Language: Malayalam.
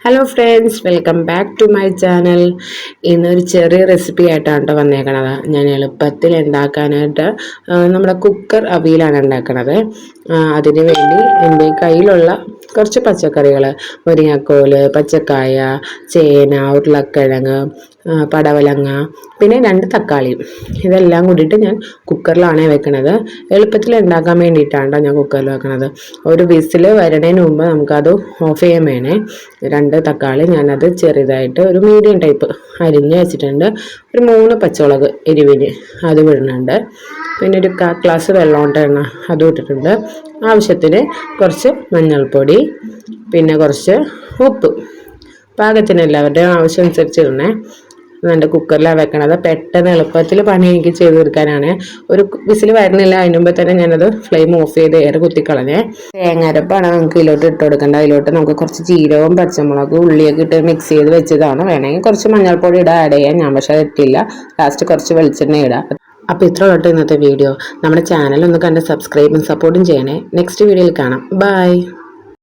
Hello friends, welcome back to my channel. ഇന്നൊരു ചെറിയ റെസിപ്പി ആയിട്ടാണ് വന്നേക്കണത്. ഞാൻ എളുപ്പത്തിൽ ഉണ്ടാക്കാനായിട്ട് നമ്മുടെ കുക്കർ അവിയലാണ് ഉണ്ടാക്കണത്. അതിനു വേണ്ടി എൻ്റെ കയ്യിലുള്ള കുറച്ച് പച്ചക്കറികൾ, മുരിങ്ങക്കോല്, പച്ചക്കായ, ചേന, ഉരുളക്കിഴങ്ങ്, പടവലങ്ങ, പിന്നെ 2 തക്കാളിയും, ഇതെല്ലാം കൂടിയിട്ട് ഞാൻ കുക്കറിലാണ് വെക്കുന്നത്. എളുപ്പത്തിൽ ഉണ്ടാക്കാൻ വേണ്ടിയിട്ടാണ് ഞാൻ കുക്കറിൽ വെക്കുന്നത്. ഒരു വിസിൽ വരണതിന് മുമ്പ് നമുക്കത് ഓഫ് ചെയ്യാൻ വേണേ. 2 തക്കാളി ഞാനത് ചെറുതായിട്ട് ഒരു മീഡിയം ടൈപ്പ് അരിഞ്ഞ് വെച്ചിട്ടുണ്ട്. ഒരു 3 പച്ചമുളക് എരിവിന് അത് വിടുന്നുണ്ട്. പിന്നെ ഒരു 1/4 ഗ്ലാസ് വെള്ളം കൊണ്ട് എണ്ണ അതും ഇട്ടിട്ടുണ്ട്. ആവശ്യത്തിന് കുറച്ച് മഞ്ഞൾപ്പൊടി, പിന്നെ കുറച്ച് ഉപ്പ്, പാകത്തിന് എല്ലാവരുടെയും ആവശ്യം അനുസരിച്ച് ഇടണേ. എൻ്റെ കുക്കറിലാണ് വെക്കണത്. പെട്ടെന്ന് എളുപ്പത്തിൽ പണി എനിക്ക് ചെയ്ത് തീർക്കാനാണ്. ഒരു വിസിൽ വരുന്നില്ല, അതിന് മുമ്പ് തന്നെ ഞാനത് ഫ്ലെയിം ഓഫ് ചെയ്ത് എയർ കുത്തിക്കളഞ്ഞേ. തേങ്ങരപ്പാണ് നമുക്ക് ഇതിലോട്ട് ഇട്ട് കൊടുക്കേണ്ടത്. അതിലോട്ട് നമുക്ക് കുറച്ച് ജീരകവും പച്ചമുളകും ഉള്ളിയൊക്കെ ഇട്ട് മിക്സ് ചെയ്ത് വെച്ചതാണ്. വേണമെങ്കിൽ കുറച്ച് മഞ്ഞൾപ്പൊടി ആഡ് ചെയ്യാം. ഞാൻ പക്ഷേ ഇട്ടില്ല. ലാസ്റ്റ് കുറച്ച് വെളിച്ചെണ്ണ ഇടാം. അപ്പോൾ ഇത്ര തൊട്ട് ഇന്നത്തെ വീഡിയോ. നമ്മുടെ ചാനൽ ഒന്ന് കണ്ട് സബ്സ്ക്രൈബും സപ്പോർട്ടും ചെയ്യണേ. നെക്സ്റ്റ് വീഡിയോയിൽ കാണാം. ബൈ.